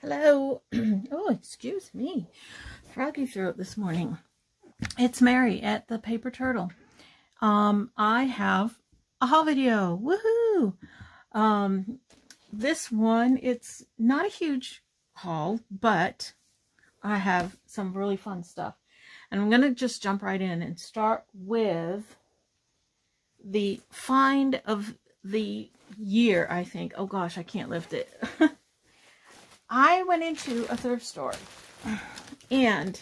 Hello. Oh, excuse me. Froggy throat this morning. It's Mary at the Paper Turtle. I have a haul video. Woohoo! This one, it's not a huge haul, but I have some really fun stuff. And I'm going to just jump right in and start with the find of the year, I think. Oh gosh, I can't lift it. I went into a thrift store and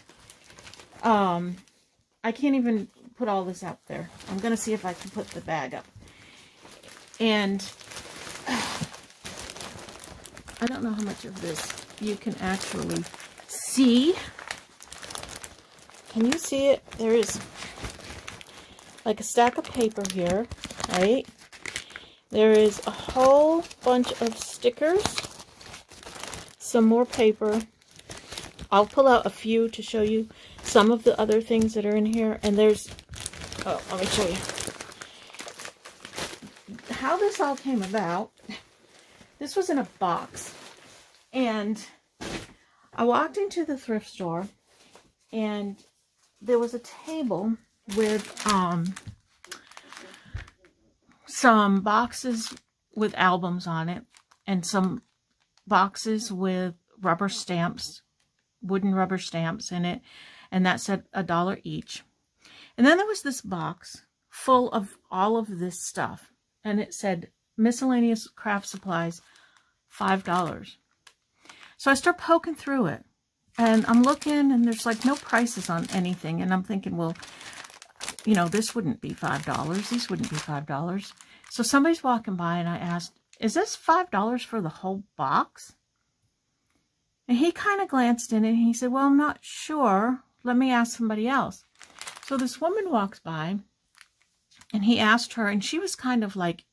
I can't even put all this out there. I'm going to see if I can put the bag up. And I don't know how much of this you can actually see. Can you see it? There is like a stack of paper here, right? There is a whole bunch of stickers. Some more paper. I'll pull out a few to show you some of the other things that are in here. And there's, oh, let me show you how this all came about. This was in a box. And I walked into the thrift store and there was a table with some boxes with albums on it and some boxes with rubber stamps, wooden rubber stamps in it, and that said $1 each. And then there was this box full of all of this stuff, and it said miscellaneous craft supplies, $5. So I start poking through it, and I'm looking, and there's like no prices on anything, and I'm thinking, well, you know, this wouldn't be $5. These wouldn't be $5. So somebody's walking by, and I asked, is this $5 for the whole box? And he kind of glanced in it and he said, well, I'm not sure. Let me ask somebody else. So this woman walks by and he asked her, and she was kind of like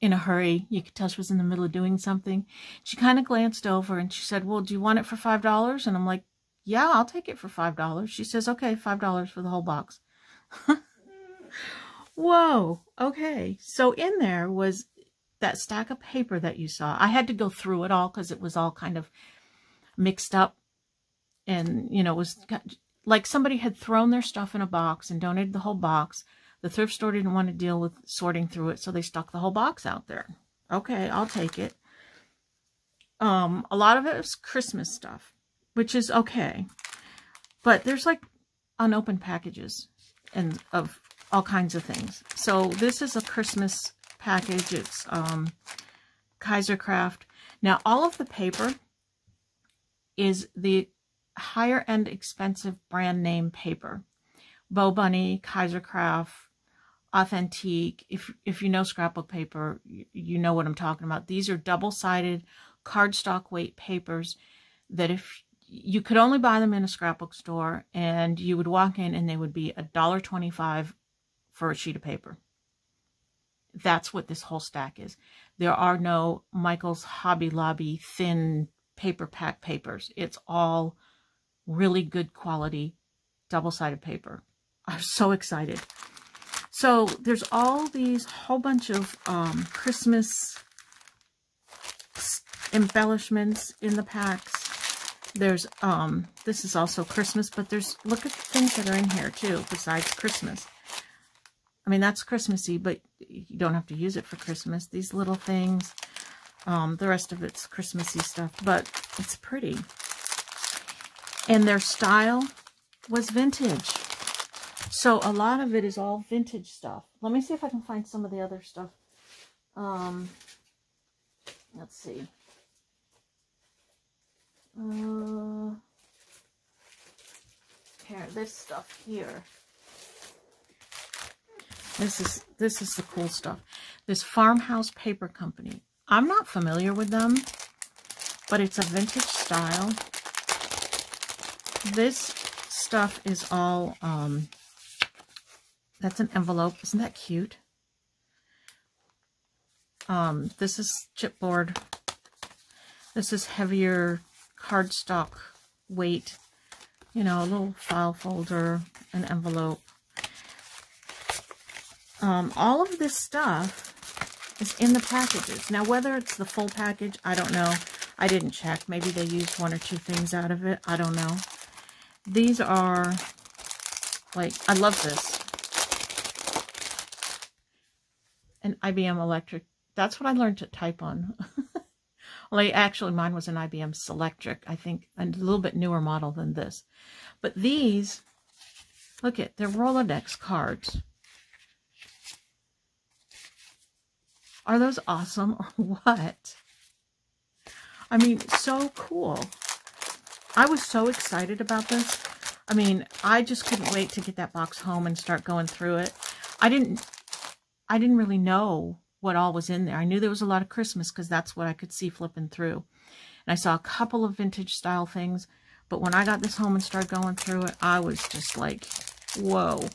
in a hurry. You could tell she was in the middle of doing something. She kind of glanced over and she said, well, do you want it for $5? And I'm like, yeah, I'll take it for $5. She says, okay, $5 for the whole box. Whoa. Okay. So in there was that stack of paper that you saw. I had to go through it all because it was all kind of mixed up, and you know, it was like somebody had thrown their stuff in a box and donated the whole box. The thrift store didn't want to deal with sorting through it, so they stuck the whole box out there. Okay, I'll take it. A lot of it was Christmas stuff, which is okay, but there's like unopened packages and of all kinds of things. So this is a Christmas package. It's Kaisercraft. Now all of the paper is the higher end expensive brand name paper. Bo Bunny, Kaisercraft, Authentique. If you know scrapbook paper, you know what I'm talking about. These are double-sided cardstock weight papers that if you could only buy them in a scrapbook store, and you would walk in and they would be $1.25 for a sheet of paper. That's what this whole stack is. There are no Michael's Hobby Lobby thin paper pack papers. It's all really good quality double-sided paper. I'm so excited. So there's all these whole bunch of Christmas embellishments in the packs. There's this is also Christmas, but there's, look at the things that are in here too besides Christmas. I mean, that's Christmassy, but you don't have to use it for Christmas. These little things, the rest of it's Christmassy stuff, but it's pretty. And their style was vintage. So a lot of it is all vintage stuff. Let me see if I can find some of the other stuff. Let's see. Here, this stuff here. This is the cool stuff. This Farmhouse Paper Company. I'm not familiar with them, but it's a vintage style. This stuff is all, that's an envelope. Isn't that cute? This is chipboard. This is heavier cardstock weight. You know, a little file folder, an envelope. All of this stuff is in the packages. Now, whether it's the full package, I don't know. I didn't check. Maybe they used 1 or 2 things out of it. I don't know. These are, like, I love this. An IBM Electric. That's what I learned to type on. Well, actually, mine was an IBM Selectric. I think a little bit newer model than this. But these, look at, they're Rolodex cards. Are those awesome or what? I mean, so cool. I was so excited about this. I mean, I just couldn't wait to get that box home and start going through it. I didn't really know what all was in there. I knew there was a lot of Christmas because that's what I could see flipping through. And I saw a couple of vintage style things, but when I got this home and started going through it, I was just like, whoa.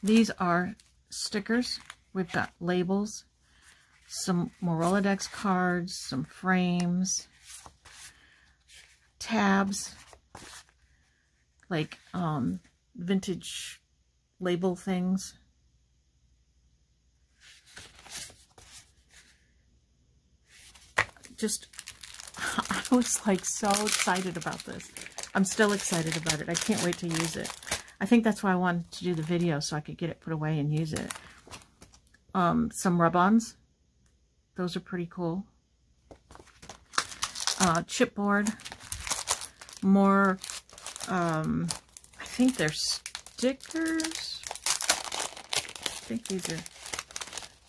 These are stickers. We've got labels, some more Rolodex cards, some frames, tabs, like vintage label things. Just, I was like so excited about this. I'm still excited about it. I can't wait to use it. I think that's why I wanted to do the video, so I could get it put away and use it. Some rub-ons. Those are pretty cool. Chipboard. More, I think they're stickers. I think these are,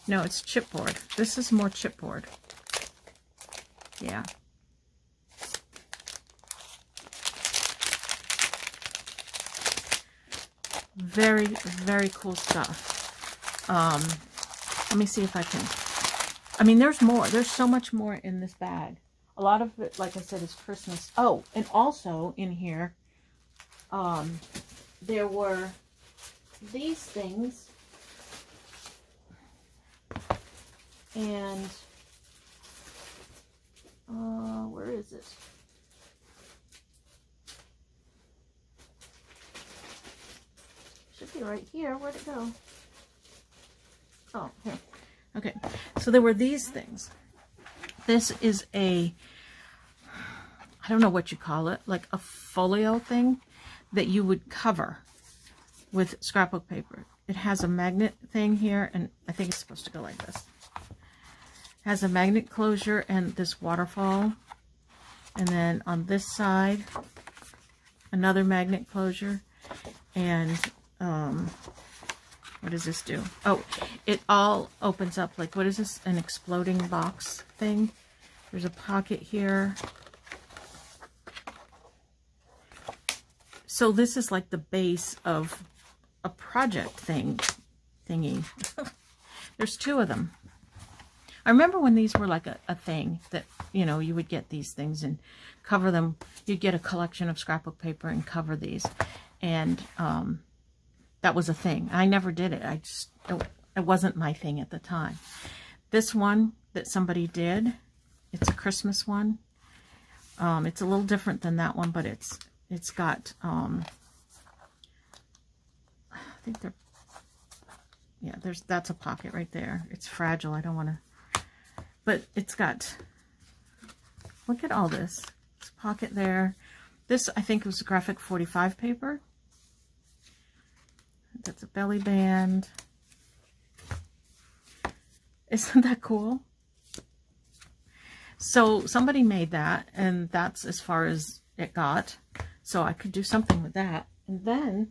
no, it's chipboard. This is more chipboard. Yeah. Very, very cool stuff. Let me see if I can. I mean, there's more. There's so much more in this bag. A lot of it, like I said, is Christmas. Oh, and also in here, there were these things. And, where is it? Should be right here. Where'd it go? Oh, here. Okay. So there were these things. This is a, I don't know what you call it, like a folio thing that you would cover with scrapbook paper. It has a magnet thing here, and I think it's supposed to go like this. It has a magnet closure and this waterfall. And then on this side, another magnet closure. And, what does this do? Oh, it all opens up like, what is this? An exploding box thing. There's a pocket here. So this is like the base of a project thingy. There's 2 of them. I remember when these were like a thing that, you know, you would get these things and cover them. You'd get a collection of scrapbook paper and cover these. And, that was a thing. I never did it. It wasn't my thing at the time. This one that somebody did, it's a Christmas one. It's a little different than that one, but it's got, I think they're, yeah, that's a pocket right there. It's fragile. I don't want to, but it's got, look at all this. It's a pocket there. This, I think, was graphic 45 paper. That's a belly band. Isn't that cool? So somebody made that, and that's as far as it got. So I could do something with that. And then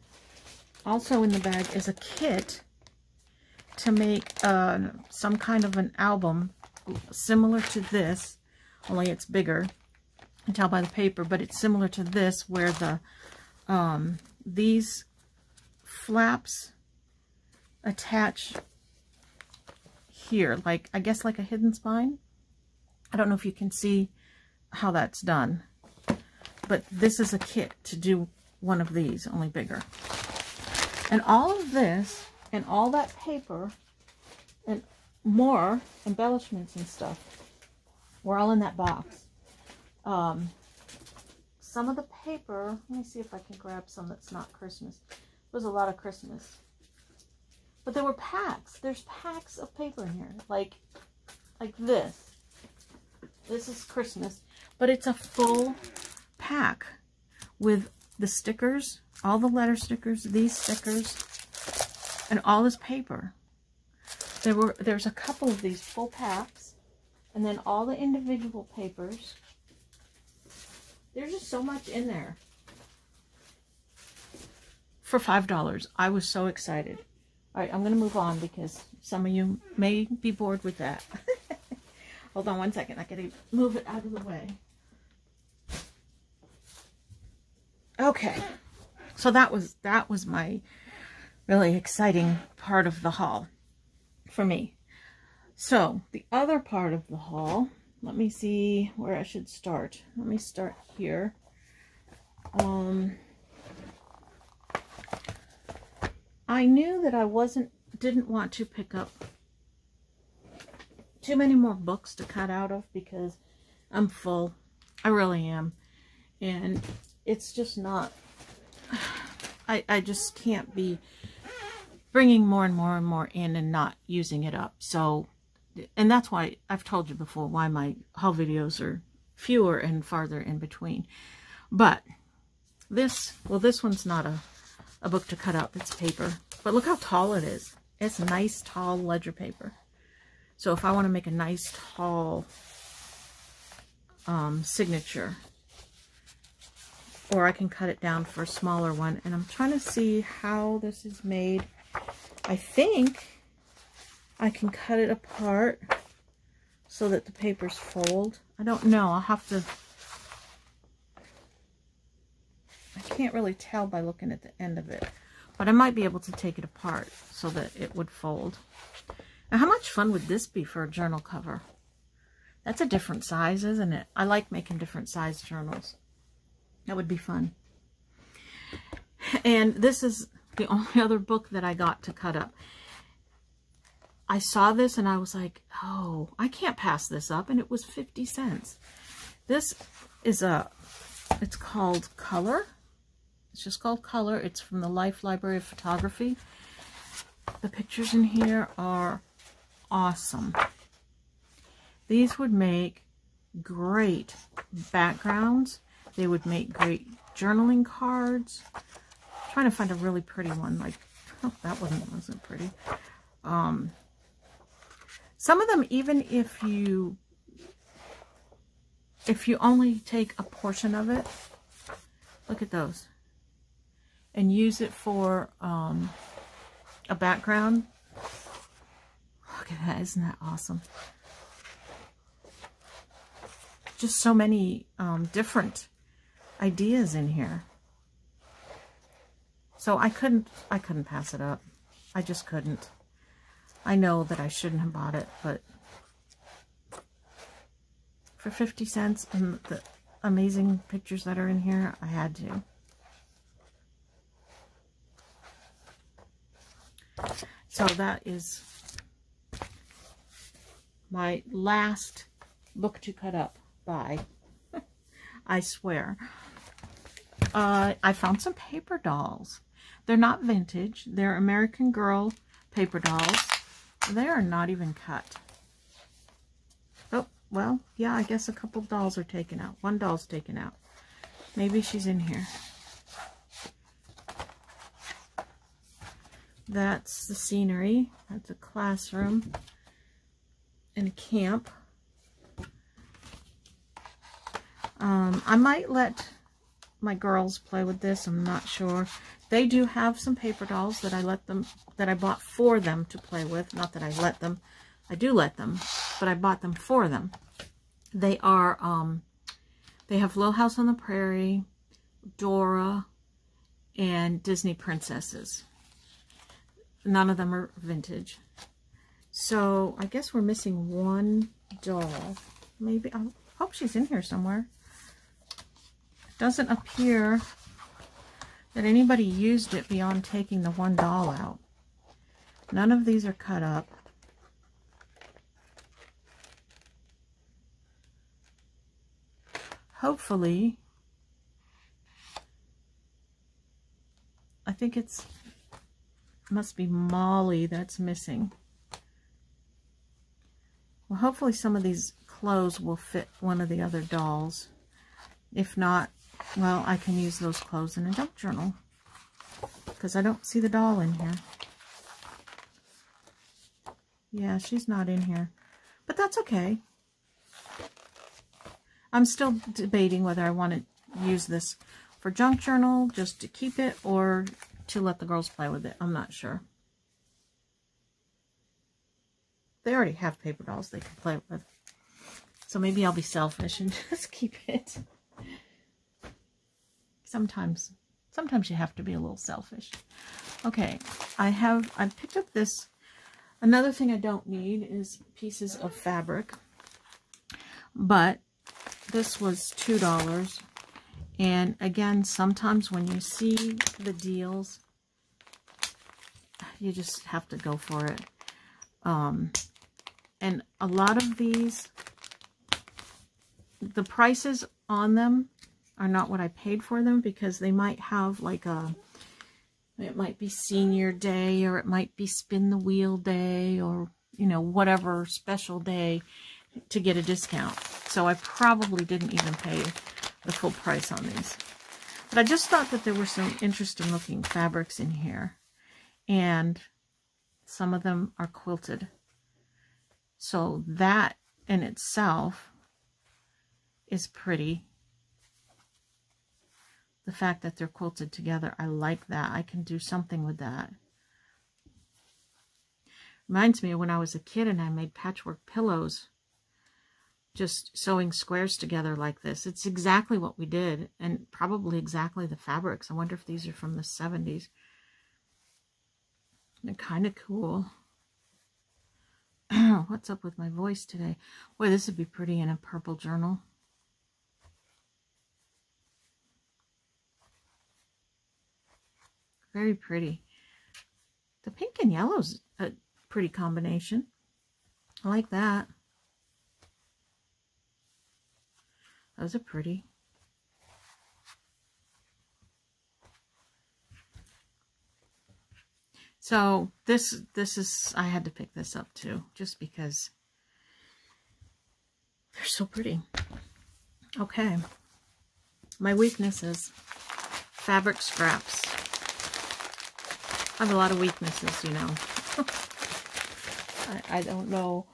also in the bag is a kit to make some kind of an album similar to this, only it's bigger. You can tell by the paper, but it's similar to this, where the these flaps attach here, like, I guess like a hidden spine. I don't know if you can see how that's done, but this is a kit to do one of these, only bigger. And all of this and all that paper and more embellishments and stuff were all in that box. Some of the paper, let me see if I can grab some that's not Christmas. There's a lot of Christmas. But there were packs. There's packs of paper in here. Like this. This is Christmas, but it's a full pack with the stickers, all the letter stickers, these stickers, and all this paper. There's a couple of these full packs, and then all the individual papers. There's just so much in there. For $5. I was so excited. All right, I'm going to move on because some of you may be bored with that. Hold on one second. I got to move it out of the way. Okay. So that was my really exciting part of the haul for me. So the other part of the haul, let me see where I should start. Let me start here. I knew that I didn't want to pick up too many more books to cut out of because I'm full. I really am. And it's just not, I just can't be bringing more and more and more in and not using it up. So, and that's why I've told you before why my haul videos are fewer and farther in between. But this one's not a book to cut out. It's paper. But look how tall it is. It's nice, tall ledger paper. So if I want to make a nice, tall signature, or I can cut it down for a smaller one. And I'm trying to see how this is made. I think I can cut it apart so that the papers fold. I don't know. I'll have to... I can't really tell by looking at the end of it. But I might be able to take it apart so that it would fold. Now, how much fun would this be for a journal cover? That's a different size, isn't it? I like making different size journals. That would be fun. And this is the only other book that I got to cut up. I saw this and I was like, oh, I can't pass this up. And it was 50 cents. This is it's called Color. It's just called Color. It's from the Life Library of Photography. The pictures in here are awesome. These would make great backgrounds. They would make great journaling cards. I'm trying to find a really pretty one. Like, oh, that wasn't pretty. Some of them, even if you only take a portion of it, look at those, and use it for a background. Look at that. Isn't that awesome? Just so many different ideas in here. So I couldn't pass it up. I just couldn't. I know that I shouldn't have bought it, but for 50 cents and the amazing pictures that are in here, I had to. So that is my last book to cut up by. I swear. I found some paper dolls. They're not vintage. They're American Girl paper dolls. They are not even cut. Oh, well, yeah, I guess a couple dolls are taken out. One doll's taken out. Maybe she's in here. That's the scenery. That's a classroom and a camp. I might let my girls play with this. I'm not sure. They do have some paper dolls that I bought for them to play with. Not that I let them. I do let them, but I bought them for them. They are, they have Little House on the Prairie, Dora, and Disney princesses. None of them are vintage. So I guess we're missing one doll. Maybe, I hope she's in here somewhere. It doesn't appear that anybody used it beyond taking the one doll out. None of these are cut up. Hopefully, I think it's must be Molly that's missing. Well, hopefully some of these clothes will fit one of the other dolls. If not, well, I can use those clothes in a junk journal because I don't see the doll in here. Yeah, she's not in here, but that's okay. I'm still debating whether I want to use this for junk journal just to keep it or to let the girls play with it. I'm not sure. They already have paper dolls they can play with. So maybe I'll be selfish and just keep it. Sometimes you have to be a little selfish. Okay, I picked up this. Another thing I don't need is pieces of fabric. But this was $2. And again, sometimes when you see the deals, you just have to go for it. And a lot of these, the prices on them are not what I paid for them because they might have like it might be senior day or it might be spin the wheel day or, you know, whatever special day to get a discount. So I probably didn't even pay the full price on these. But I just thought that there were some interesting looking fabrics in here. And some of them are quilted. So that in itself is pretty. The fact that they're quilted together, I like that. I can do something with that. Reminds me of when I was a kid and I made patchwork pillows. Just sewing squares together like this. It's exactly what we did, and probably exactly the fabrics. I wonder if these are from the 70s. They're kind of cool. What's up with my voice today? Boy, this would be pretty in a purple journal. Very pretty. The pink and yellow's a pretty combination. I like that. Those are pretty. So this is, I had to pick this up too, just because they're so pretty. Okay. My weaknesses, fabric scraps. I have a lot of weaknesses, you know. I don't know.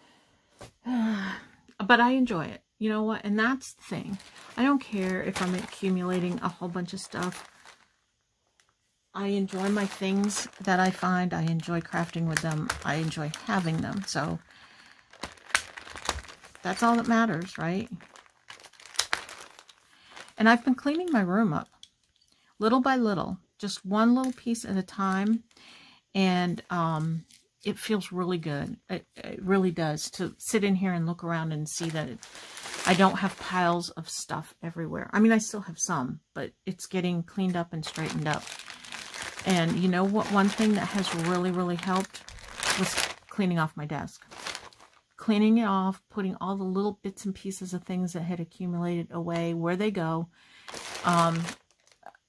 But I enjoy it. You know what? And that's the thing. I don't care if I'm accumulating a whole bunch of stuff. I enjoy my things that I find. I enjoy crafting with them. I enjoy having them. So that's all that matters, right? And I've been cleaning my room up little by little, just one little piece at a time. And it feels really good. It really does, to sit in here and look around and see that I don't have piles of stuff everywhere. I mean, I still have some, but it's getting cleaned up and straightened up. And you know what? One thing that has really, really helped was cleaning off my desk. Cleaning it off, putting all the little bits and pieces of things that had accumulated away where they go.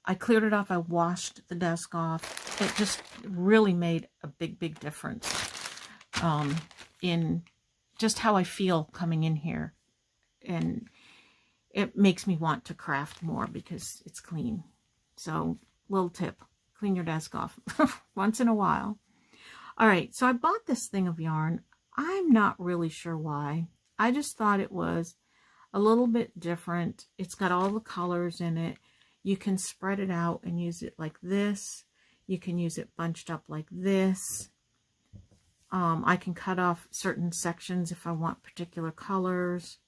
I cleared it off. I washed the desk off. It just really made a big, big difference in just how I feel coming in here. And it makes me want to craft more because it's clean. So, little tip. Clean your desk off once in a while. All right, so I bought this thing of yarn. I'm not really sure why. I just thought it was a little bit different. It's got all the colors in it. You can spread it out and use it like this. You can use it bunched up like this. I can cut off certain sections if I want particular colors.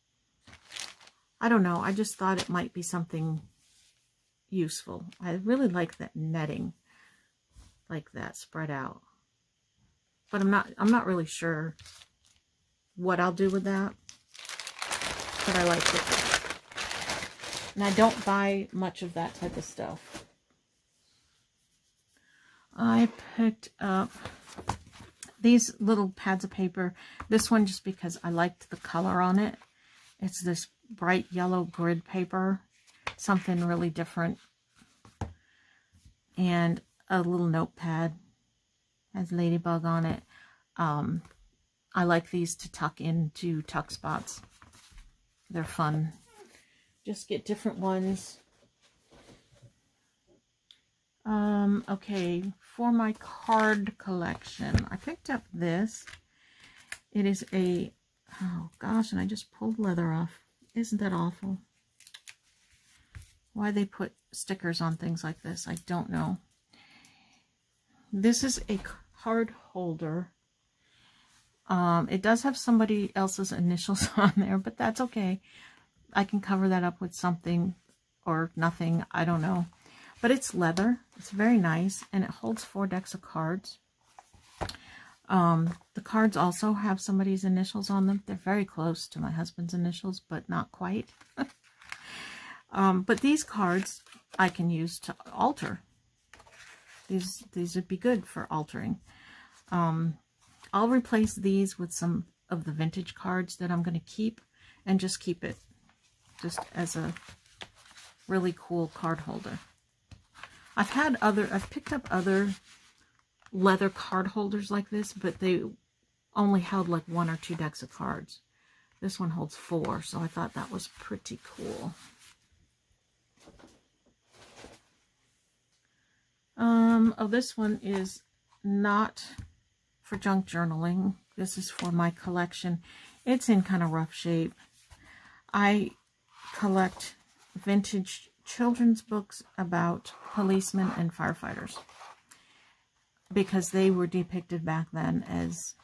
I don't know. I just thought it might be something useful. I really like that netting like that spread out, but I'm not really sure what I'll do with that, but I like it. And I don't buy much of that type of stuff. I picked up these little pads of paper. This one just because I liked the color on it. It's this bright yellow grid paper. Something really different. And a little notepad. Has ladybug on it. I like these to tuck into tuck spots. They're fun. Just get different ones. Okay, for my card collection, I picked up this. It is a, oh gosh, and I just pulled leather off. Isn't that awful? Why they put stickers on things like this, I don't know. This is a card holder. It does have somebody else's initials on there, but that's okay. I can cover that up with something or nothing. I don't know. But it's leather. It's very nice, and it holds 4 decks of cards. The cards also have somebody's initials on them. They're very close to my husband's initials, but not quite. But these cards I can use to alter. These would be good for altering. I'll replace these with some of the vintage cards that I'm going to keep, and just keep it just as a really cool card holder. I've picked up other leather card holders like this, but they only held like 1 or 2 decks of cards. This one holds 4, so I thought that was pretty cool. Oh, this one is not for junk journaling. This is for my collection. It's in kind of rough shape. I collect vintage children's books about policemen and firefighters, because they were depicted back then as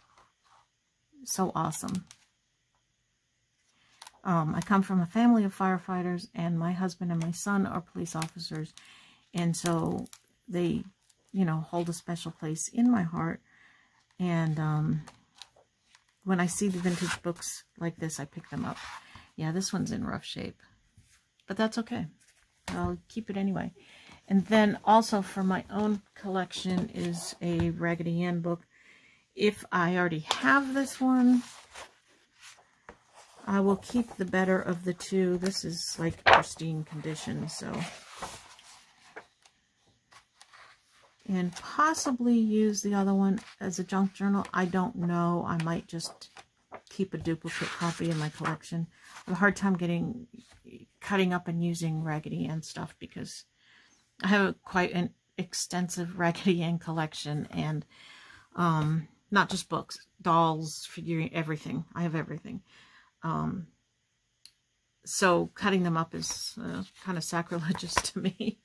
so awesome. I come from a family of firefighters, and my husband and my son are police officers, and so they, you know, hold a special place in my heart. And when I see the vintage books like this, I pick them up. Yeah, this one's in rough shape, but that's okay. I'll keep it anyway. And then also for my own collection is a Raggedy Ann book. If I already have this one, I will keep the better of the two. This is like pristine condition, so. And possibly use the other one as a junk journal. I don't know. I might just keep a duplicate copy in my collection. I have a hard time cutting up and using Raggedy Ann stuff, because I have quite an extensive Raggedy Ann collection, and not just books, dolls, figurine, everything. I have everything. So cutting them up is kind of sacrilegious to me.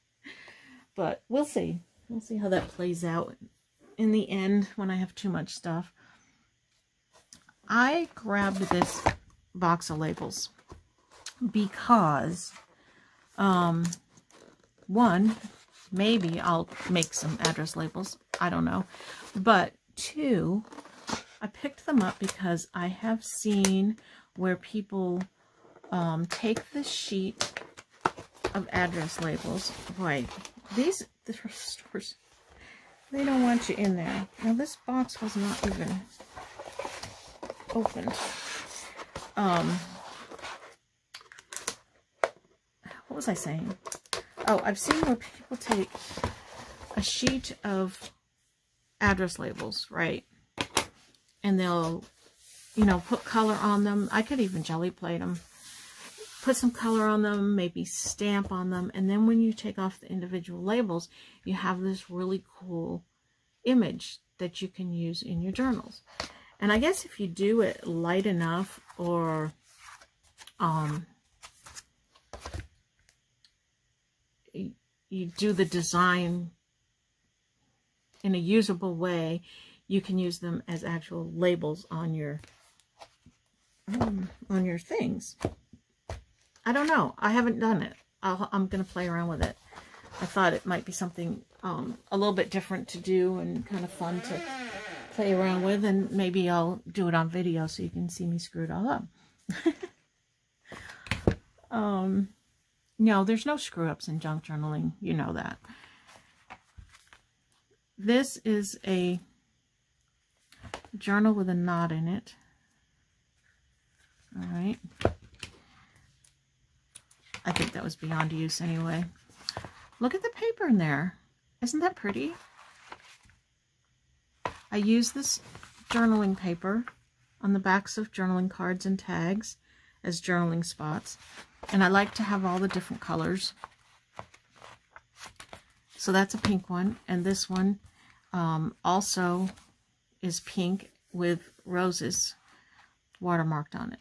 But we'll see. We'll see how that plays out in the end when I have too much stuff. I grabbed this box of labels because, one, maybe I'll make some address labels. I don't know. But 2, I picked them up because I have seen where people take the sheet of address labels. Boy, these thrift stores, they don't want you in there. Now, this box was not even opened. What was I saying? Oh, I've seen where people take a sheet of address labels, right? And they'll, you know, put color on them. I could even jelly plate them. Put some color on them, maybe stamp on them. And then when you take off the individual labels, you have this really cool image that you can use in your journals. And I guess if you do it light enough, or you do the design in a usable way, you can use them as actual labels on your things. I don't know. I haven't done it. I'm going to play around with it. I thought it might be something a little bit different to do and kind of fun to play around with, and maybe I'll do it on video so you can see me screw it all up. No, there's no screw-ups in junk journaling. You know that. This is a journal with a knot in it. All right. I think that was beyond use anyway. Look at the paper in there. Isn't that pretty? I use this journaling paper on the backs of journaling cards and tags as journaling spots. And I like to have all the different colors. So that's a pink one. And this one also is pink with roses watermarked on it.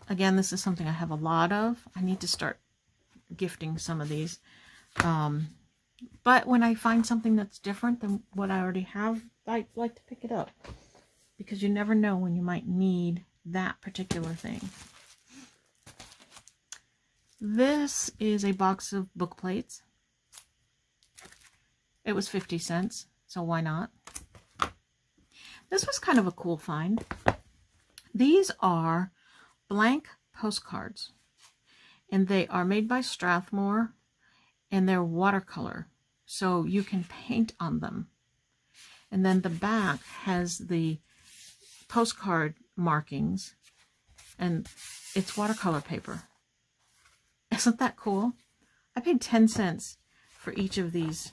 Again, this is something I have a lot of. I need to start gifting some of these. But when I find something that's different than what I already have, I like to pick it up. Because you never know when you might need that particular thing. This is a box of book plates. It was 50 cents, so why not? This was kind of a cool find. These are blank postcards, and they are made by Strathmore, and they're watercolor, so you can paint on them. And then the back has the postcard markings, and it's watercolor paper. Isn't that cool? I paid 10 cents for each of these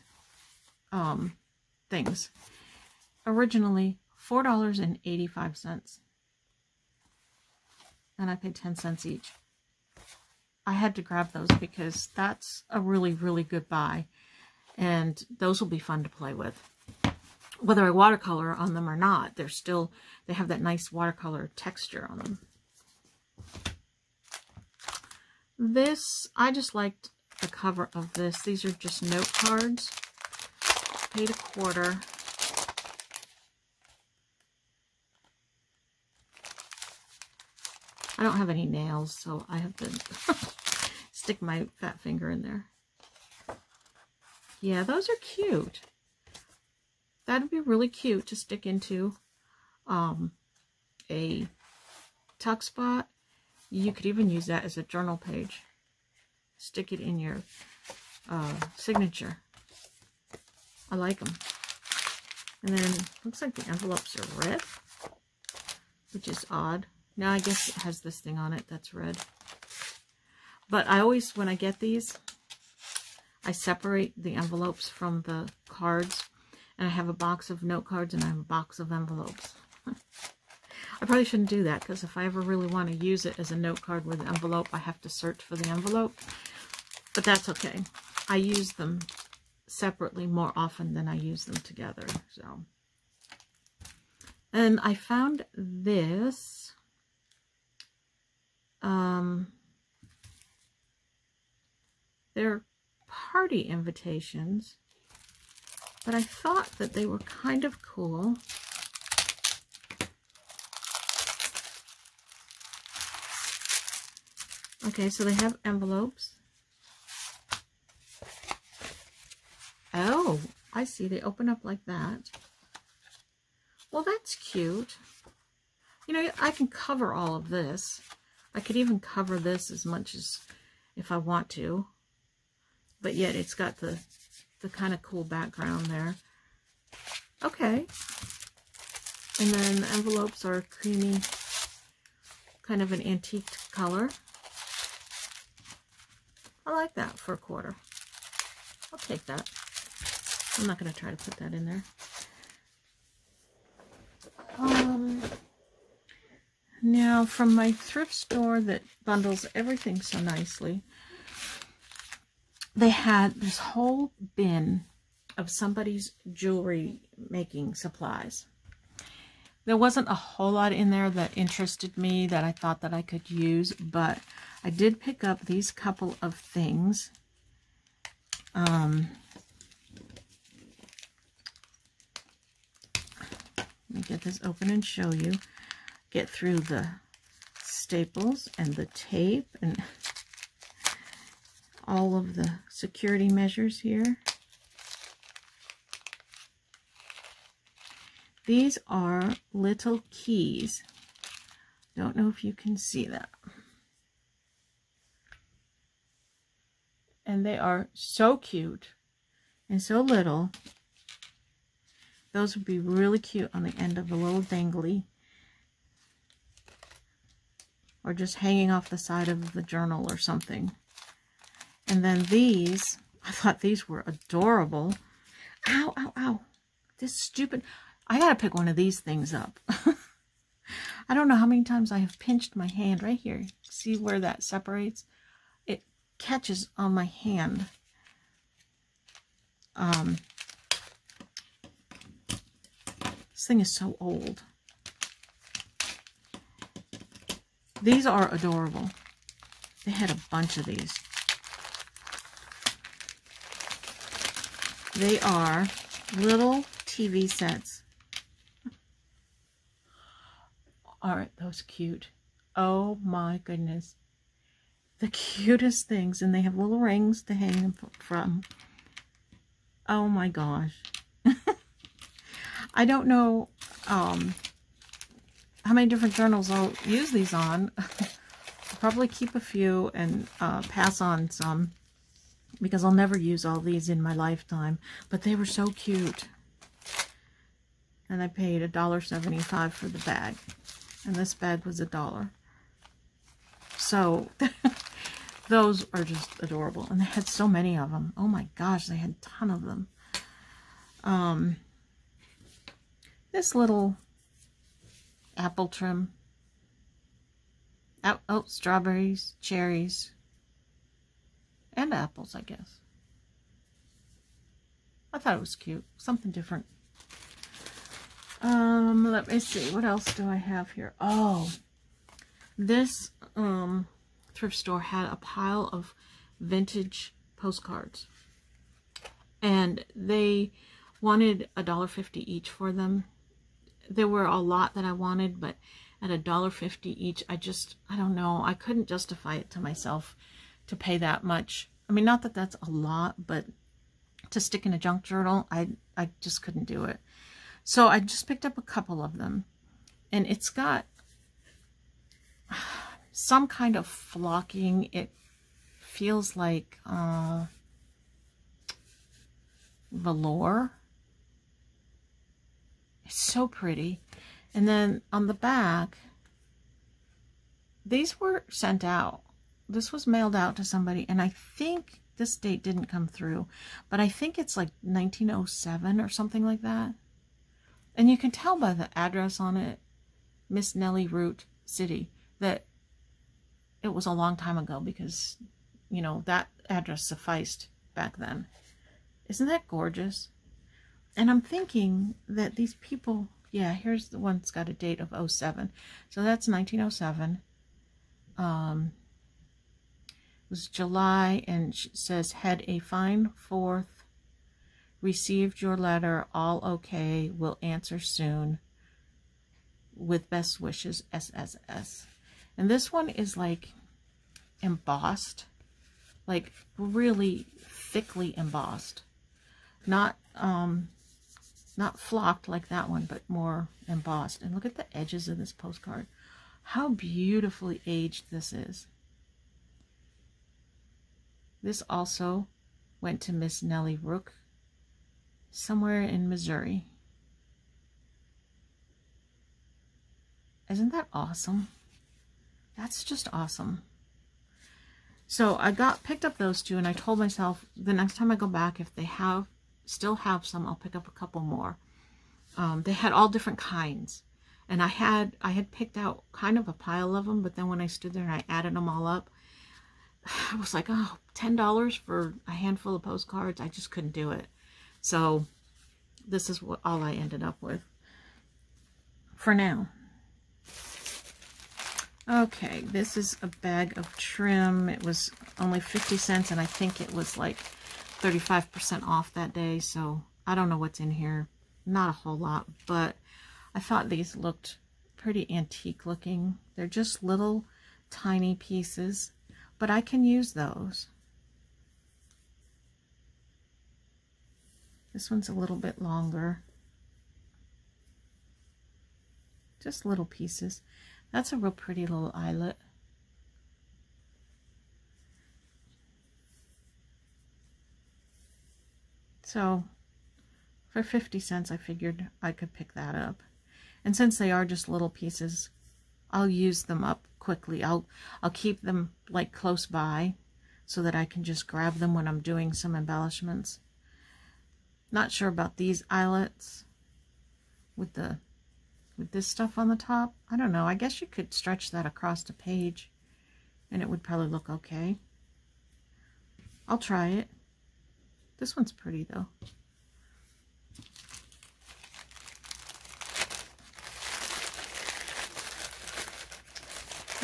things. Originally $4.85. And I paid 10 cents each. I had to grab those because that's a really, really good buy. And those will be fun to play with. Whether I watercolor on them or not, they have that nice watercolor texture on them. This, I just liked the cover of this. These are just note cards. Paid $1. I don't have any nails, so I have to stick my fat finger in there. Yeah, those are cute. That'd be really cute to stick into a tuck spot. You could even use that as a journal page. Stick it in your signature. I like them. And then looks like the envelopes are red, which is odd. Now I guess it has this thing on it that's red. But I always, when I get these, I separate the envelopes from the cards. And I have a box of note cards and I have a box of envelopes. I probably shouldn't do that, because if I ever really want to use it as a note card with an envelope, I have to search for the envelope. But that's okay. I use them separately more often than I use them together. So, and I found this. They're party invitations, but I thought that they were kind of cool. Okay, so they have envelopes. Oh, I see. They open up like that. Well, that's cute. You know, I can cover all of this. I could even cover this as much as if I want to. But yet it's got the kind of cool background there. Okay. And then the envelopes are creamy, kind of an antique color. I like that for $1. I'll take that. I'm not going to try to put that in there. Now, from my thrift store that bundles everything so nicely, they had this whole bin of somebody's jewelry making supplies. There wasn't a whole lot in there that interested me that I thought that I could use, but I did pick up these couple of things. Let me get this open and show you. Get through the staples and the tape and all of the security measures here. These are little keys. Don't know if you can see that. And they are so cute and so little. Those would be really cute on the end of a little dangly, or just hanging off the side of the journal or something. And then these, I thought these were adorable. Ow, ow, ow. This stupid, I gotta pick one of these things up. I don't know how many times I have pinched my hand right here. See where that separates? It catches on my hand. This thing is so old. These are adorable. They had a bunch of these. They are little TV sets. Aren't those cute? Oh my goodness. The cutest things. And they have little rings to hang them from. Oh my gosh. I don't know how many different journals I'll use these on. I'll probably keep a few and pass on some, because I'll never use all these in my lifetime. But they were so cute. And I paid $1.75 for the bag. And this bag was $1. So those are just adorable. And they had so many of them. Oh my gosh, they had a ton of them. This little apple trim. Oh, strawberries, cherries, and apples, I guess. I thought it was cute. Something different. Let me see. What else do I have here? Oh, this thrift store had a pile of vintage postcards. And they wanted $1.50 each for them. There were a lot that I wanted, but at $1.50 each, I don't know. I couldn't justify it to myself to pay that much. I mean, not that that's a lot, but to stick in a junk journal, I just couldn't do it. So I just picked up a couple of them. And it's got some kind of flocking. It feels like velour. It's so pretty. And then on the back, these were sent out. This was mailed out to somebody, and I think this date didn't come through, but I think it's like 1907 or something like that. And you can tell by the address on it, Miss Nellie Root City, that it was a long time ago, because, you know, that address sufficed back then. Isn't that gorgeous? And I'm thinking that these people, yeah, here's the one that's got a date of 07. So that's 1907. It was July, and it says, had a fine 4th. Received your letter. All okay. Will answer soon. With best wishes, SSS. And this one is like embossed. Like really thickly embossed. Not flocked like that one, but more embossed. And look at the edges of this postcard. How beautifully aged this is. This also went to Miss Nellie Rook, somewhere in Missouri. Isn't that awesome? That's just awesome. So I picked up those two, and I told myself the next time I go back, if they still have some, I'll pick up a couple more. They had all different kinds, and I had picked out kind of a pile of them, but then when I stood there and I added them all up, I was like, oh, $10 for a handful of postcards. I just couldn't do it. So this is all I ended up with for now. Okay, this is a bag of trim. It was only 50 cents, and I think it was like 35% off that day, so I don't know what's in here. Not a whole lot, but I thought these looked pretty antique looking. They're just little tiny pieces, but I can use those. This one's a little bit longer. Just little pieces. That's a real pretty little eyelet. So for 50 cents, I figured I could pick that up. And since they are just little pieces, I'll use them up quickly. I'll keep them like close by so that I can just grab them when I'm doing some embellishments. Not sure about these eyelets with the with this stuff on the top. I don't know. I guess you could stretch that across the page and it would probably look okay. I'll try it. This one's pretty though.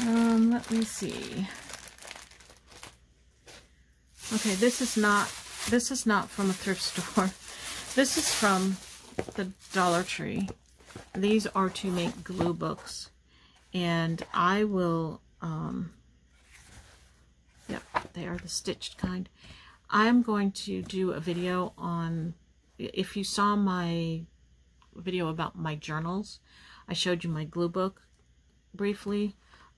Let me see. Okay, this is not from a thrift store. This is from the Dollar Tree. These are to make glue books, and I will yeah, they are the stitched kind. I'm going to do a video on, if you saw my video about my journals, I showed you my glue book briefly,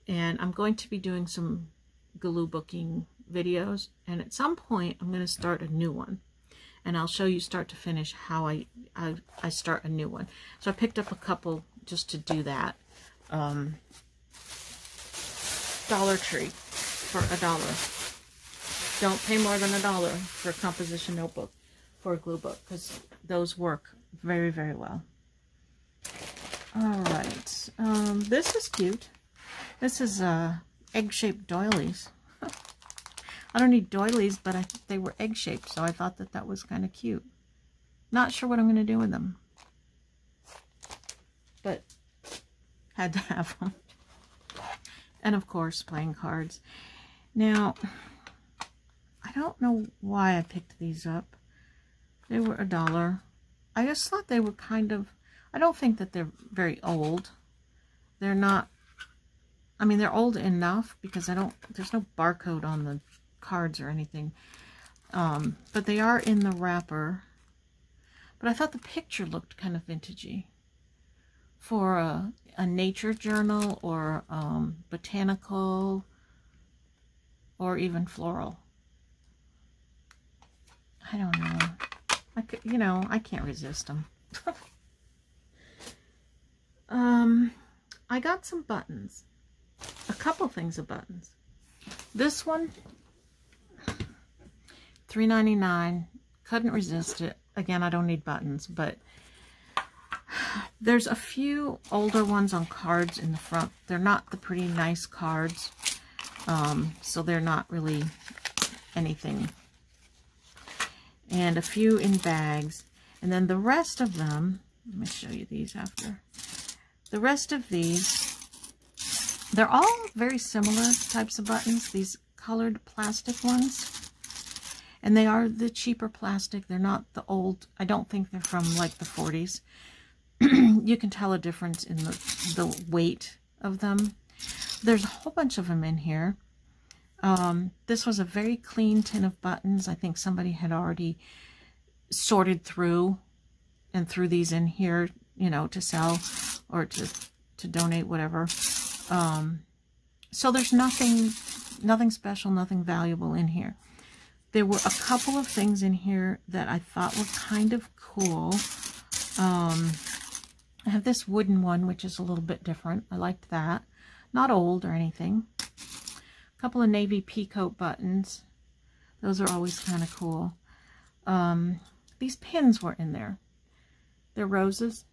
and I'm going to be doing some glue booking videos, and at some point I'm going to start a new one, and I'll show you start to finish how I start a new one. So I picked up a couple just to do that. Dollar Tree for $1. Don't pay more than $1 for a composition notebook for a glue book, because those work very, very well. All right, this is cute. This is egg-shaped doilies. I don't need doilies, but I think they were egg-shaped, so I thought that that was kind of cute. Not sure what I'm going to do with them, but had to have them. And of course, playing cards. Now, I don't know why I picked these up. They were $1. I just thought they were kind of, I don't think that they're very old. They're not, I mean, they're old enough because there's no barcode on the cards or anything. But they are in the wrapper. But I thought the picture looked kind of vintagey for a nature journal, or botanical, or even floral. I don't know. I could, you know, I can't resist them. I got some buttons. A couple things of buttons. This one, $3.99. Couldn't resist it. Again, I don't need buttons, but there's a few older ones on cards in the front. They're not the pretty nice cards, so they're not really anything. And a few in bags. And then the rest of them, let me show you these after. The rest of these, they're all very similar types of buttons, these colored plastic ones. And they are the cheaper plastic. They're not the old, I don't think they're from like the 40s. You can tell a difference in the weight of them. There's a whole bunch of them in here. This was a very clean tin of buttons. I think somebody had already sorted through and threw these in here, you know, to sell or to donate, whatever. So there's nothing special, nothing valuable in here. There were a couple of things in here that I thought were kind of cool. I have this wooden one, which is a little bit different. I liked that. Not old or anything. A couple of navy peacoat buttons. Those are always kind of cool. These pins were in there. They're roses.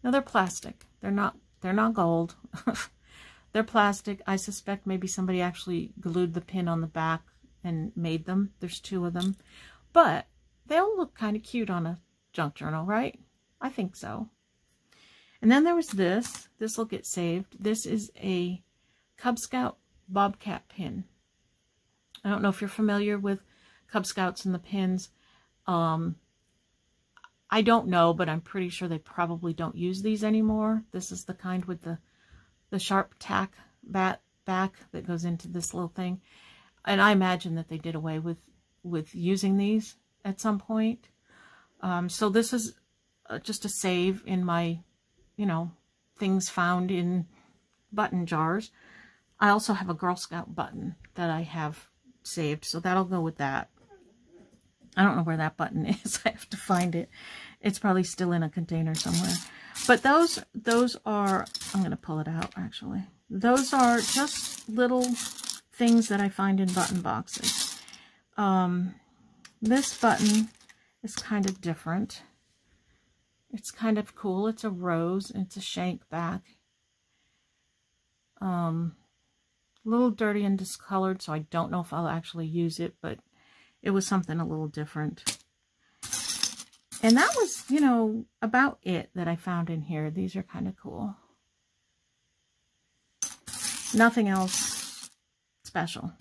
No, they're plastic. They're not gold. They're plastic. I suspect maybe somebody actually glued the pin on the back and made them. There's 2 of them. But they all look kind of cute on a junk journal, right? I think so. And then there was this. This will get saved. This is a Cub Scout Bobcat Pin. I don't know if you're familiar with Cub Scouts and the pins. I don't know, but I'm pretty sure they probably don't use these anymore. This is the kind with the sharp tack back that goes into this little thing. And I imagine that they did away with using these at some point. So this is just a save in my, you know, things found in button jars. I also have a Girl Scout button that I have saved, so that'll go with that. I don't know where that button is. I have to find it. It's probably still in a container somewhere. But those are, I'm going to pull it out actually. Those are just little things that I find in button boxes. This button is kind of different. It's kind of cool. It's a rose. It's a shank back. A little dirty and discolored, so I don't know if I'll actually use it, but it was something a little different. And that was, you know, about it that I found in here. These are kind of cool. Nothing else special.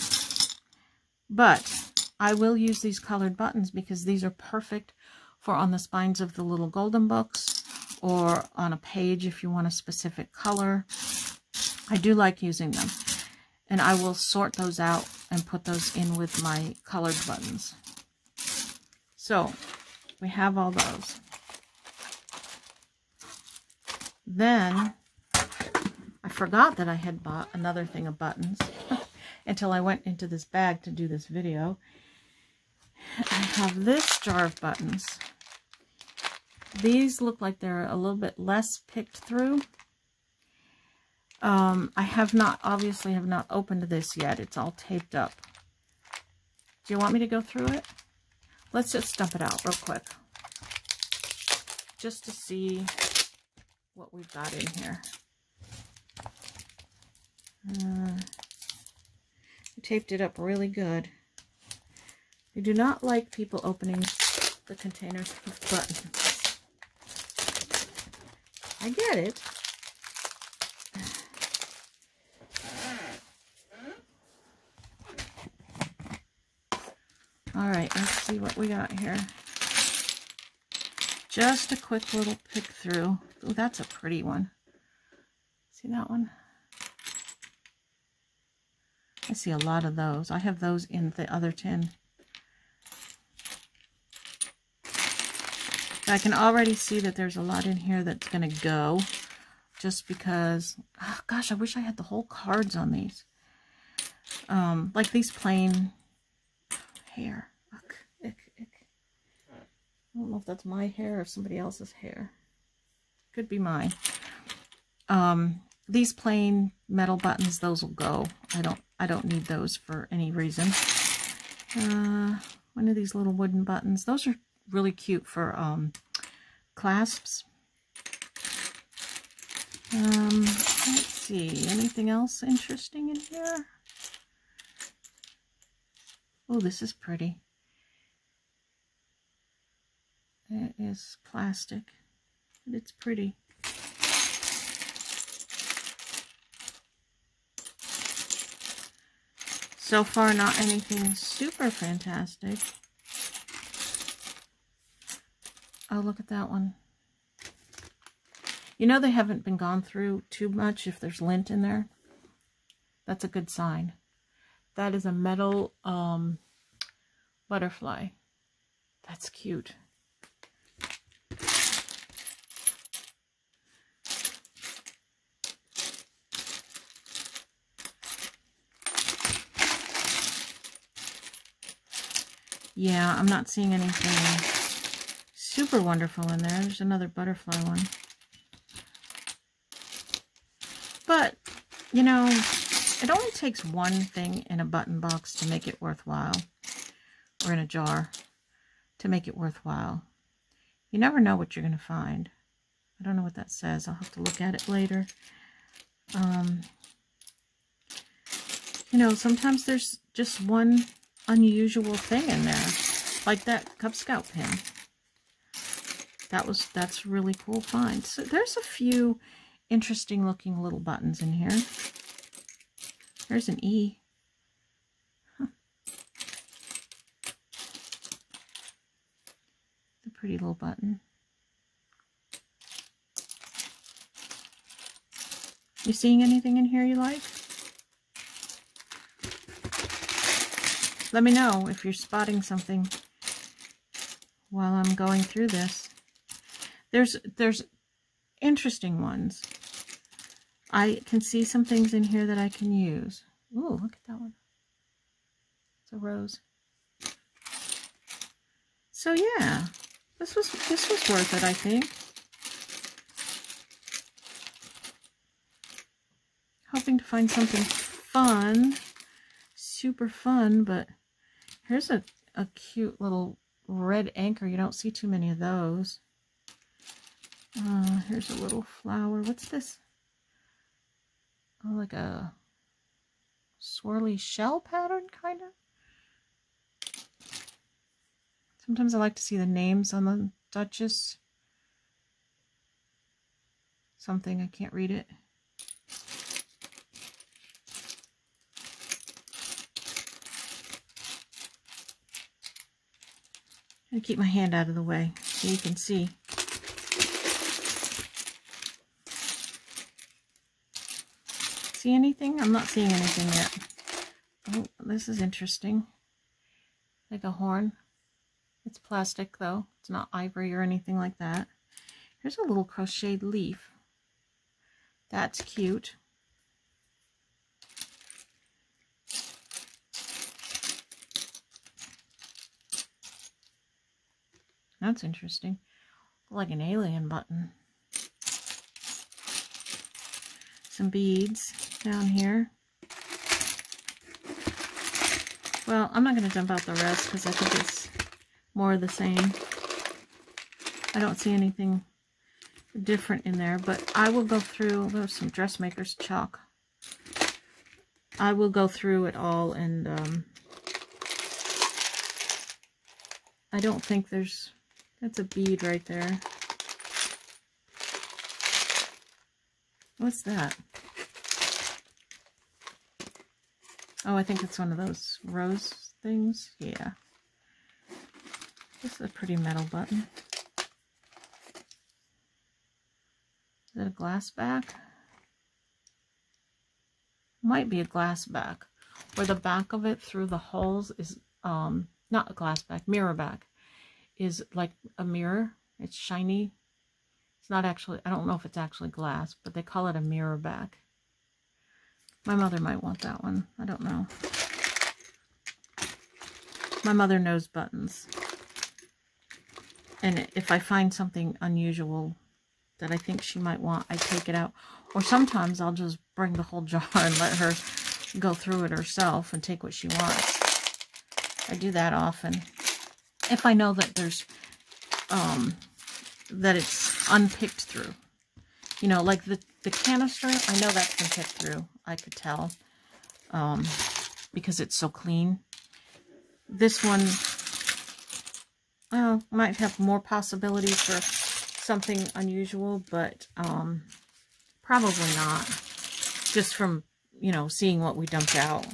But I will use these colored buttons because these are perfect for on the spines of the little golden books or on a page if you want a specific color. I do like using them. And I will sort those out and put those in with my colored buttons. So, we have all those. Then, I forgot that I had bought another thing of buttons until I went into this bag to do this video. I have this jar of buttons. These look like they're a little bit less picked through. I have not, obviously have not opened this yet. It's all taped up. Do you want me to go through it? Let's just dump it out real quick. Just to see what we've got in here. I taped it up really good. I do not like people opening the containers with buttons. I get it. Alright, let's see what we got here. Just a quick little pick through. Oh, that's a pretty one. See that one? I see a lot of those. I have those in the other tin. I can already see that there's a lot in here that's going to go. Just because, oh gosh, I wish I had the whole cards on these. Like these plain hair. Ick, ick, ick. I don't know if that's my hair or somebody else's hair. Could be mine. These plain metal buttons, those will go. I don't need those for any reason. One of these little wooden buttons. Those are really cute for clasps. Let's see. Anything else interesting in here? Oh, this is pretty. It is plastic, but it's pretty. So far, not anything super fantastic. Oh, look at that one. You know they haven't been gone through too much if there's lint in there. That's a good sign. That is a metal butterfly. That's cute. Yeah, I'm not seeing anything super wonderful in there. There's another butterfly one. But, you know, it only takes one thing in a button box to make it worthwhile. Or in a jar to make it worthwhile. You never know what you're going to find. I don't know what that says. I'll have to look at it later. You know, sometimes there's just one unusual thing in there, like that Cub Scout pin. That's really cool find. So there's a few interesting looking little buttons in here. There's an E. Huh. The pretty little button. You seeing anything in here you like? Let me know if you're spotting something while I'm going through this. There's interesting ones. I can see some things in here that I can use. Ooh, look at that one. It's a rose. So yeah, this was worth it, I think. Hoping to find something fun, super fun, but here's a cute little red anchor. You don't see too many of those. Here's a little flower. What's this? Oh, like a swirly shell pattern, kind of. Sometimes I like to see the names on the Duchess. Something, I can't read it. I'm going to keep my hand out of the way so you can see. See anything? I'm not seeing anything yet. Oh, this is interesting. Like a horn. It's plastic though. It's not ivory or anything like that. Here's a little crocheted leaf. That's cute. That's interesting. Like an alien button. Some beads down here. Well, I'm not going to dump out the rest because I think it's more of the same. I don't see anything different in there, but I will go through. There's some dressmaker's chalk. I will go through it all, and I don't think there's... That's a bead right there. What's that? Oh, I think it's one of those rose things. Yeah. This is a pretty metal button. Is it a glass back? Might be a glass back. Where the back of it through the holes is, not a glass back, mirror back. Is like a mirror. It's shiny. It's not actually, I don't know if it's actually glass, but they call it a mirror back. My mother might want that one. I don't know. My mother knows buttons. And if I find something unusual that I think she might want, I take it out. Or sometimes I'll just bring the whole jar and let her go through it herself and take what she wants. I do that often. If I know that there's, that it's unpicked through. You know, like the canister, I know that's been picked through. I could tell, because it's so clean. This one, well, might have more possibilities for something unusual, but probably not. Just from, you know, seeing what we dumped out.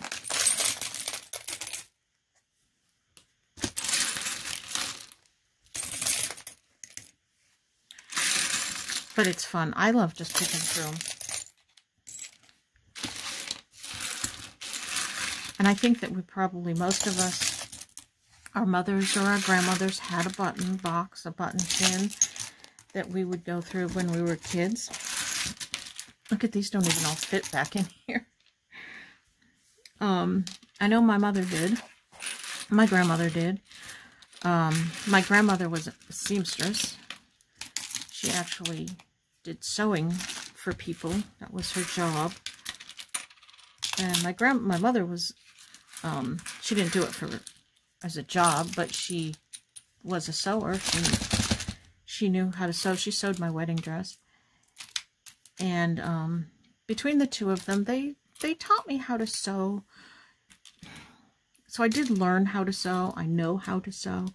But it's fun. I love just picking through them. And I think that we probably, most of us, our mothers or our grandmothers had a button box, a button pin that we would go through when we were kids. Look at these, don't even all fit back in here. I know my mother did. My grandmother did. My grandmother was a seamstress. She actually did sewing for people. That was her job. And my mother was, she didn't do it as a job, but she was a sewer. She knew how to sew. She sewed my wedding dress. And between the two of them, they taught me how to sew. So I did learn how to sew. I know how to sew.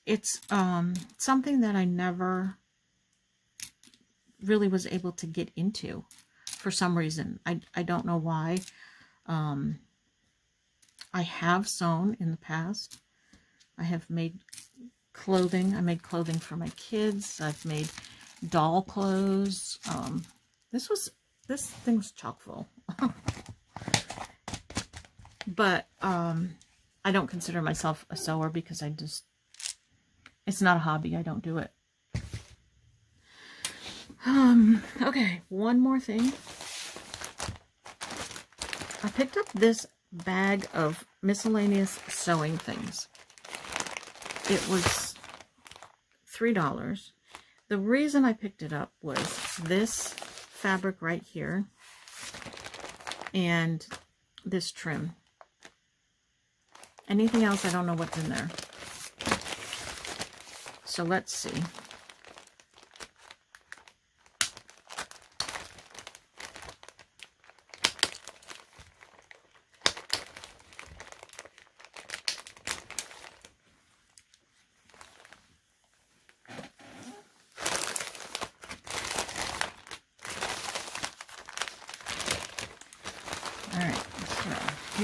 It's something that I never really was able to get into for some reason. I don't know why. I have sewn in the past. I have made clothing. I made clothing for my kids. I've made doll clothes. This thing was chock full. But I don't consider myself a sewer because it's not a hobby. I don't do it. Okay, one more thing. I picked up this bag of miscellaneous sewing things. It was $3. The reason I picked it up was this fabric right here and this trim. Anything else, I don't know what's in there. So let's see.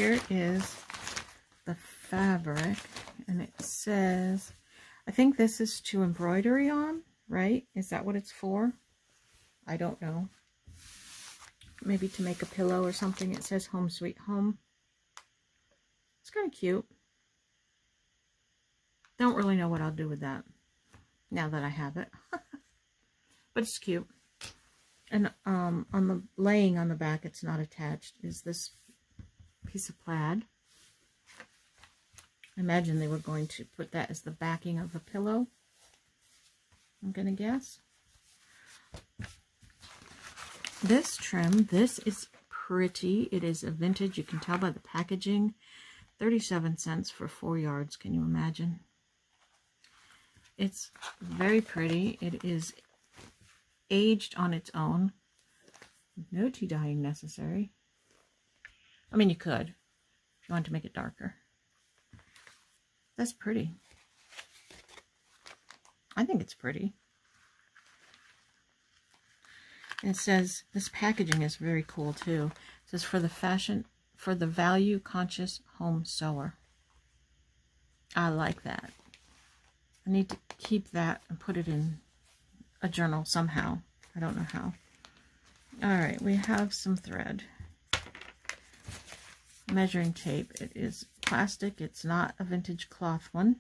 here is the fabric, and it says, I think this is to embroidery on, right? Is that what it's for? I don't know. Maybe to make a pillow or something. It says Home Sweet Home. It's kind of cute. Don't really know what I'll do with that now that I have it. But it's cute. And on the laying on the back, it's not attached, is this piece of plaid. I imagine they were going to put that as the backing of the pillow, I'm going to guess. This trim, this is pretty. It is a vintage. You can tell by the packaging. 37 cents for 4 yards. Can you imagine? It's very pretty. It is aged on its own. No tea dyeing necessary. I mean, you could if you want to make it darker. That's pretty. I think it's pretty. And it says, this packaging is very cool too. It says, for the value conscious home sewer. I like that. I need to keep that and put it in a journal somehow. I don't know how. Alright, we have some thread. Measuring tape. It is plastic. It's not a vintage cloth one,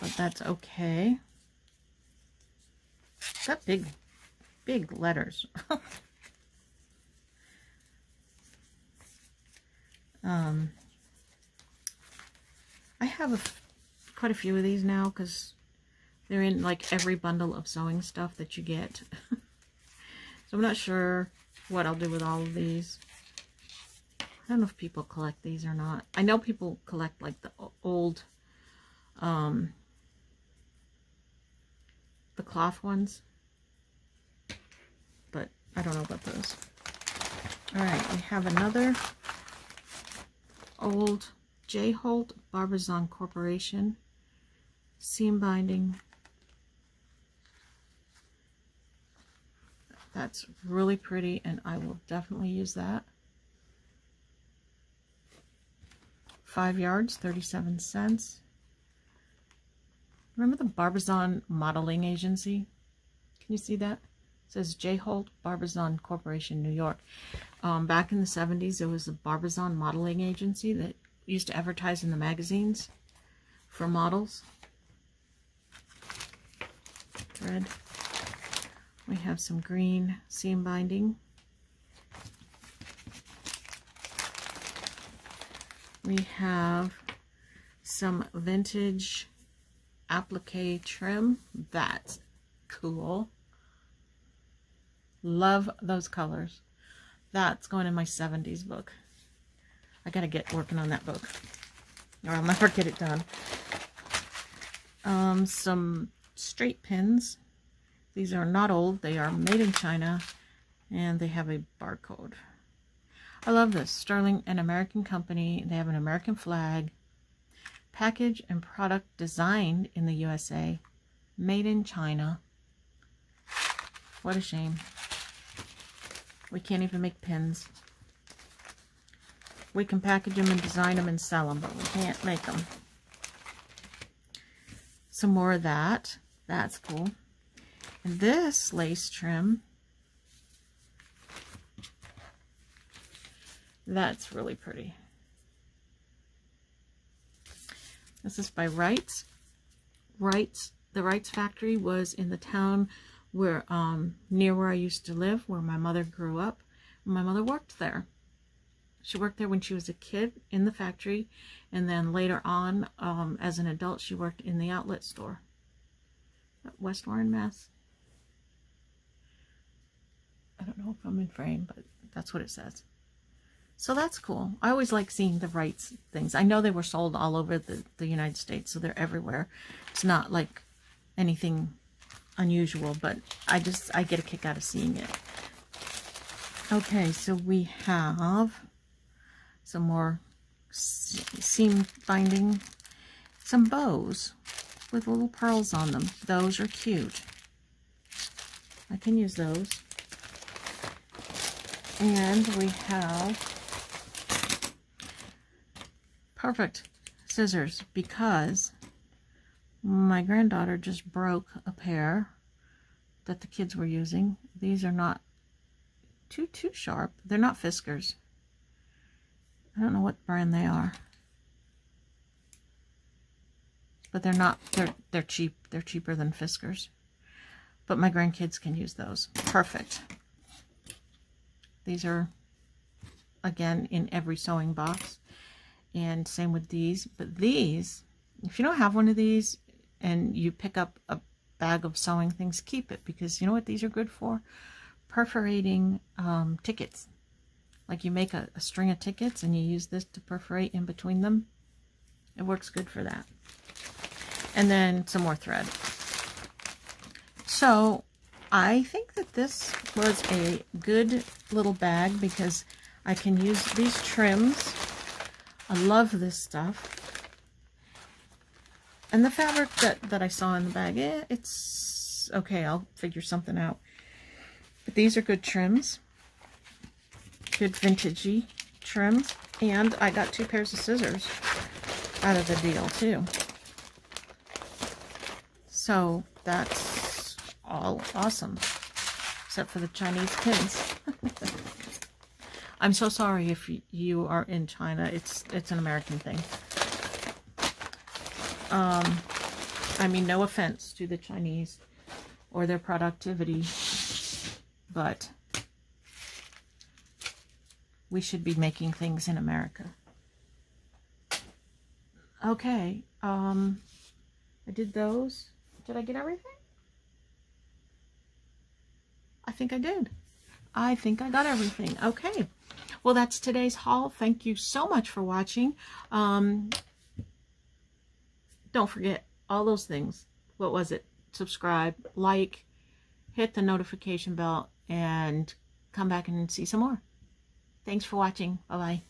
but that's okay. Got big letters. I have quite a few of these now because they're in like every bundle of sewing stuff that you get. So I'm not sure what I'll do with all of these. I don't know if people collect these or not. I know people collect like the old, the cloth ones, but I don't know about those. All right, we have another old J. Holt Barbizon Corporation seam binding. That's really pretty, and I will definitely use that. 5 yards, 37 cents. Remember the Barbizon Modeling Agency? Can you see that? It says J. Holt Barbizon Corporation, New York. Back in the 70s, there was a Barbizon Modeling Agency that used to advertise in the magazines for models. Thread. We have some green seam binding. We have some vintage applique trim. That's cool. Love those colors. That's going in my 70s book. I gotta get working on that book, or I'll never get it done. Some straight pins. These are not old. They are made in China, and they have a barcode. I love this. Sterling, an American company. They have an American flag. Package and product designed in the USA. Made in China. What a shame. We can't even make pins. We can package them and design them and sell them, but we can't make them. Some more of that. That's cool. And this lace trim, that's really pretty. This is by Wrights. The Wrights factory was in the town where near where I used to live, where my mother grew up. My mother worked there. She worked there when she was a kid in the factory, and then later on, as an adult, she worked in the outlet store. West Warren, Mass. I don't know if I'm in frame, but that's what it says. So that's cool. I always like seeing the Wrights things. I know they were sold all over the United States, so they're everywhere. It's not like anything unusual, but I get a kick out of seeing it. Okay, so we have some more seam binding, some bows with little pearls on them. Those are cute. I can use those. And we have perfect scissors because my granddaughter just broke a pair that the kids were using. These are not too sharp. They're not Fiskars. I don't know what brand they are. But they're not, they're cheap. They're cheaper than Fiskars. But my grandkids can use those. Perfect. These are, again, in every sewing box. And same with these. But these, if you don't have one of these and you pick up a bag of sewing things, keep it. Because you know what these are good for? Perforating tickets. Like you make a string of tickets and you use this to perforate in between them. It works good for that. And then some more thread. So I think that this was a good little bag because I can use these trims. I love this stuff. And the fabric that I saw in the bag, it's okay. I'll figure something out. But these are good trims. Good vintagey trims. And I got 2 pairs of scissors out of the deal too. So that's all awesome. Except for the Chinese pins. I'm so sorry if you are in China. It's an American thing. I mean, no offense to the Chinese or their productivity, but we should be making things in America. Okay, I did those. Did I get everything? I think I did. I think I got everything. Okay. Well, that's today's haul. Thank you so much for watching. Don't forget all those things. What was it? Subscribe, like, hit the notification bell, and come back and see some more. Thanks for watching. Bye-bye.